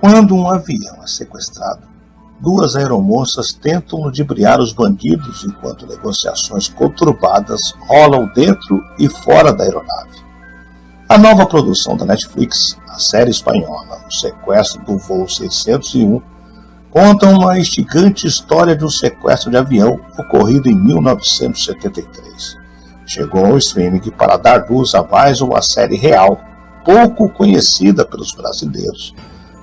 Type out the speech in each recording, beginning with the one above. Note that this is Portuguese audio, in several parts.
Quando um avião é sequestrado, duas aeromoças tentam ludibriar os bandidos enquanto negociações conturbadas rolam dentro e fora da aeronave. A nova produção da Netflix, a série espanhola O Sequestro do Voo 601, conta uma instigante história de um sequestro de avião ocorrido em 1973. Chegou ao streaming para dar luz a mais uma série real, pouco conhecida pelos brasileiros,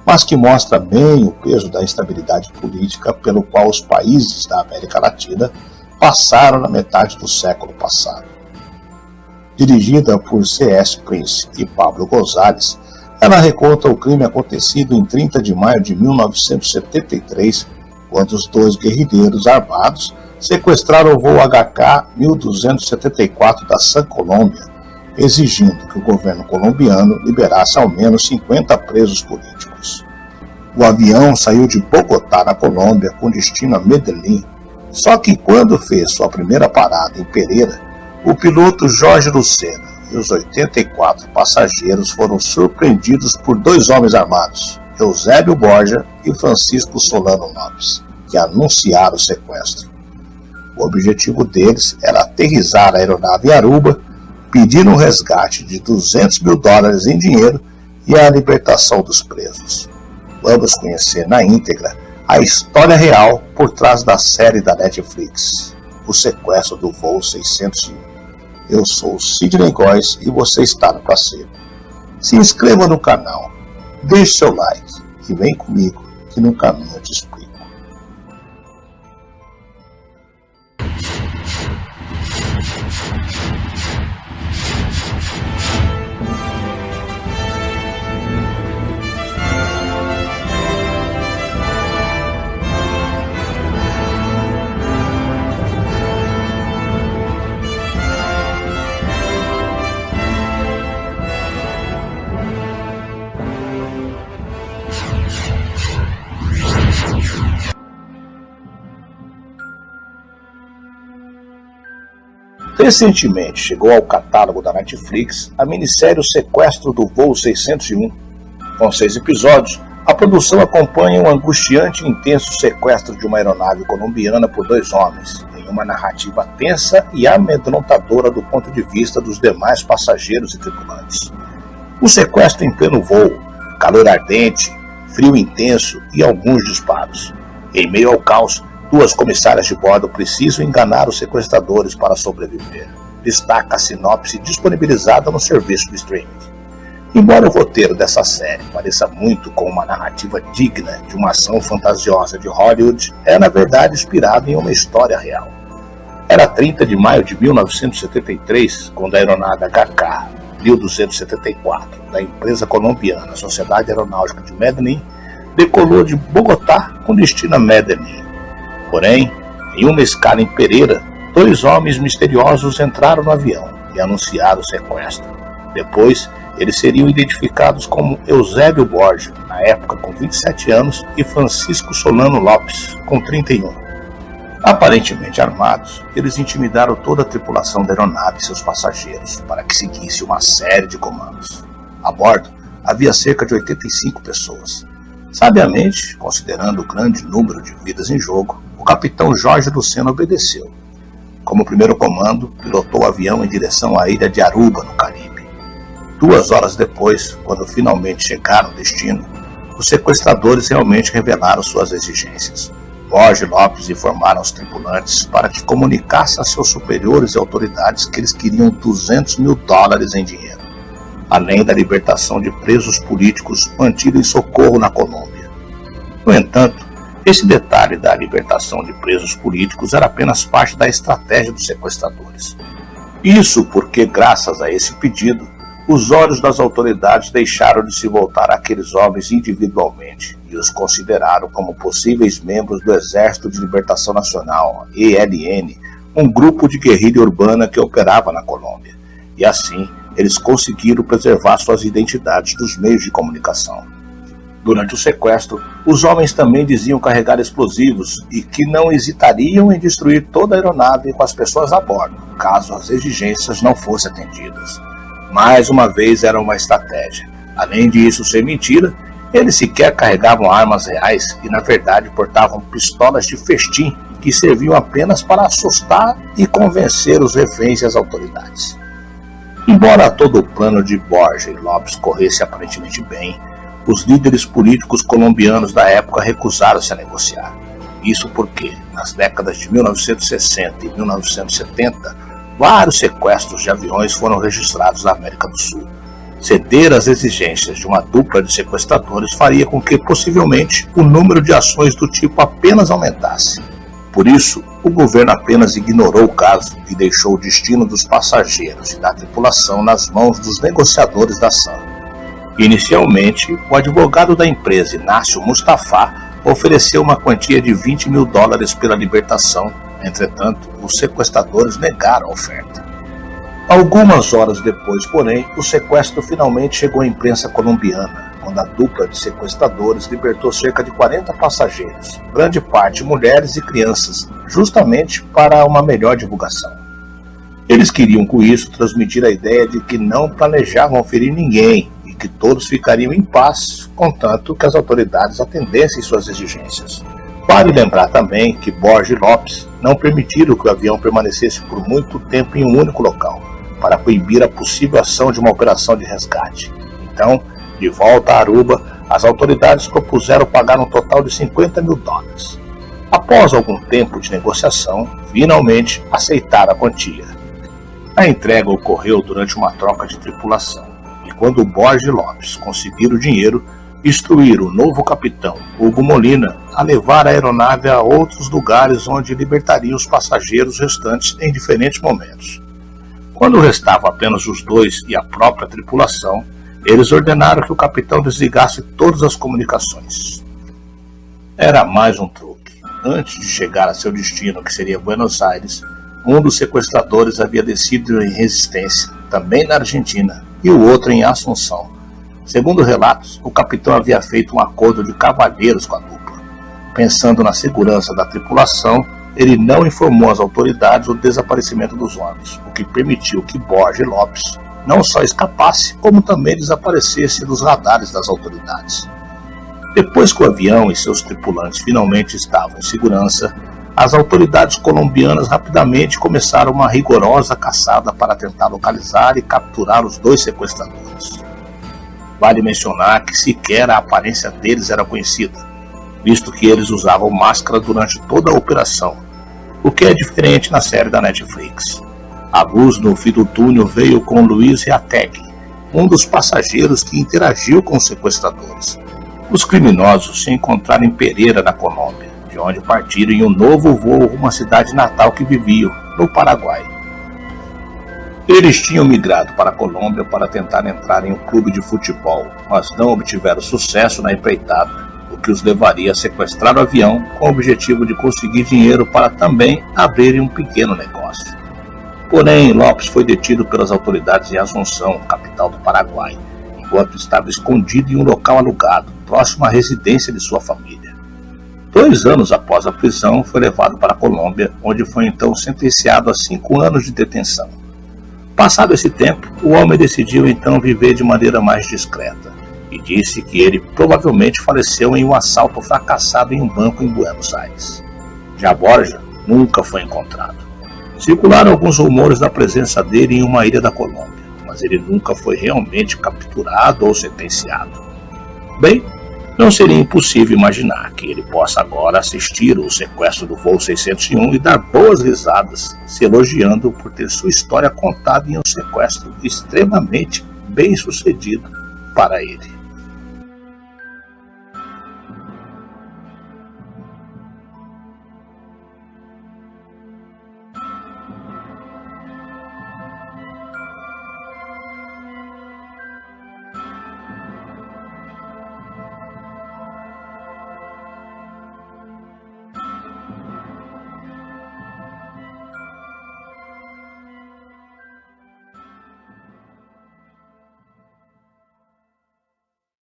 mas que mostra bem o peso da instabilidade política pelo qual os países da América Latina passaram na metade do século passado. Dirigida por C.S. Prince e Pablo González, ela reconta o crime acontecido em 30 de maio de 1973, quando os dois guerrilheiros armados sequestraram o voo HK-1274 da Sun Colômbia, exigindo que o governo colombiano liberasse ao menos 50 presos políticos. O avião saiu de Bogotá, na Colômbia, com destino a Medellín, só que quando fez sua primeira parada em Pereira, o piloto Jorge Lucena e os 84 passageiros foram surpreendidos por dois homens armados, Eusébio Borja e Francisco Solano Lopes, que anunciaram o sequestro. O objetivo deles era aterrissar a aeronave em Aruba, pedir um resgate de $200 mil em dinheiro e a libertação dos presos. Vamos conhecer na íntegra a história real por trás da série da Netflix, O Sequestro do Voo 601. Eu sou Sidney Góes e você está no Placebo. Se inscreva no canal, deixe seu like e vem comigo que no caminho eu te explico. Recentemente chegou ao catálogo da Netflix a minissérie O Sequestro do Voo 601. Com 6 episódios, a produção acompanha um angustiante e intenso sequestro de uma aeronave colombiana por dois homens, em uma narrativa tensa e amedrontadora do ponto de vista dos demais passageiros e tripulantes. O sequestro em pleno voo, calor ardente, frio intenso e alguns disparos. Em meio ao caos, duas comissárias de bordo precisam enganar os sequestradores para sobreviver. Destaca a sinopse disponibilizada no serviço de streaming. Embora o roteiro dessa série pareça muito com uma narrativa digna de uma ação fantasiosa de Hollywood, é na verdade inspirado em uma história real. Era 30 de maio de 1973, quando a aeronave HK-1274 da empresa colombiana Sociedade Aeronáutica de Medellín decolou de Bogotá com destino a Medellín. Porém, em uma escala em Pereira, dois homens misteriosos entraram no avião e anunciaram o sequestro. Depois, eles seriam identificados como Eusébio Borja, na época com 27 anos, e Francisco Solano Lopes, com 31. Aparentemente armados, eles intimidaram toda a tripulação da aeronave e seus passageiros para que seguisse uma série de comandos. A bordo, havia cerca de 85 pessoas. Sabiamente, considerando o grande número de vidas em jogo, o capitão Jorge Lucena obedeceu. Como primeiro comando, pilotou o avião em direção à ilha de Aruba, no Caribe. 2 horas depois, quando finalmente chegaram ao destino, os sequestradores realmente revelaram suas exigências. Borja e Lopes informaram os tripulantes para que comunicassem a seus superiores e autoridades que eles queriam $200 mil em dinheiro, além da libertação de presos políticos mantidos em socorro na Colômbia. No entanto, esse detalhe da libertação de presos políticos era apenas parte da estratégia dos sequestradores. Isso porque, graças a esse pedido, os olhos das autoridades deixaram de se voltar àqueles homens individualmente e os consideraram como possíveis membros do Exército de Libertação Nacional, ELN, um grupo de guerrilha urbana que operava na Colômbia. E assim, eles conseguiram preservar suas identidades dos meios de comunicação. Durante o sequestro, os homens também diziam carregar explosivos e que não hesitariam em destruir toda a aeronave com as pessoas a bordo, caso as exigências não fossem atendidas. Mais uma vez era uma estratégia. Além de isso ser mentira, Eles sequer carregavam armas reais e, na verdade, portavam pistolas de festim que serviam apenas para assustar e convencer os reféns e as autoridades. Embora todo o plano de Borja e Lopes corresse aparentemente bem, os líderes políticos colombianos da época recusaram-se a negociar. Isso porque, nas décadas de 1960 e 1970, vários sequestros de aviões foram registrados na América do Sul. Ceder às exigências de uma dupla de sequestradores faria com que, possivelmente, o número de ações do tipo apenas aumentasse. Por isso, o governo apenas ignorou o caso e deixou o destino dos passageiros e da tripulação nas mãos dos negociadores da ação. Inicialmente, o advogado da empresa, Inácio Mustafa, ofereceu uma quantia de $20 mil pela libertação. Entretanto, os sequestradores negaram a oferta. Algumas horas depois, porém, o sequestro finalmente chegou à imprensa colombiana, quando a dupla de sequestradores libertou cerca de 40 passageiros, grande parte mulheres e crianças, justamente para uma melhor divulgação. Eles queriam com isso transmitir a ideia de que não planejavam ferir ninguém e que todos ficariam em paz, contanto que as autoridades atendessem suas exigências. Vale lembrar também que Borja e Lopes não permitiram que o avião permanecesse por muito tempo em um único local, para coibir a possível ação de uma operação de resgate. Então, de volta a Aruba, as autoridades propuseram pagar um total de $50 mil. Após algum tempo de negociação, finalmente aceitaram a quantia. A entrega ocorreu durante uma troca de tripulação, e quando Borja e Lopes conseguiram o dinheiro, instruíram o novo capitão, Hugo Molina, a levar a aeronave a outros lugares onde libertaria os passageiros restantes em diferentes momentos. Quando restavam apenas os dois e a própria tripulação, eles ordenaram que o capitão desligasse todas as comunicações. Era mais um truque. Antes de chegar a seu destino, que seria Buenos Aires, um dos sequestradores havia descido em Resistência, também na Argentina, e o outro em Assunção. Segundo relatos, o capitão havia feito um acordo de cavalheiros com a dupla. Pensando na segurança da tripulação, ele não informou às autoridades o desaparecimento dos homens, o que permitiu que Borja e Lopes não só escapasse, como também desaparecesse dos radares das autoridades. Depois que o avião e seus tripulantes finalmente estavam em segurança, as autoridades colombianas rapidamente começaram uma rigorosa caçada para tentar localizar e capturar os dois sequestradores. Vale mencionar que sequer a aparência deles era conhecida, visto que eles usavam máscara durante toda a operação, o que é diferente na série da Netflix. A luz no fim do túnel veio com Luiz Reatec, um dos passageiros que interagiu com os sequestradores. Os criminosos se encontraram em Pereira, na Colômbia, de onde partiram em um novo voo rumo à cidade natal que viviam, no Paraguai. Eles tinham migrado para a Colômbia para tentar entrar em um clube de futebol, mas não obtiveram sucesso na empreitada, o que os levaria a sequestrar o avião com o objetivo de conseguir dinheiro para também abrirem um pequeno negócio. Porém, Lopes foi detido pelas autoridades em Assunção, capital do Paraguai, enquanto estava escondido em um local alugado, próximo à residência de sua família. 2 anos após a prisão, foi levado para a Colômbia, onde foi então sentenciado a 5 anos de detenção. Passado esse tempo, o homem decidiu então viver de maneira mais discreta, e disse que ele provavelmente faleceu em um assalto fracassado em um banco em Buenos Aires. Já Borja nunca foi encontrado. Circularam alguns rumores da presença dele em uma ilha da Colômbia, mas ele nunca foi realmente capturado ou sentenciado. Bem, não seria impossível imaginar que ele possa agora assistir o sequestro do voo 601 e dar boas risadas, se elogiando por ter sua história contada em um sequestro extremamente bem sucedido para ele.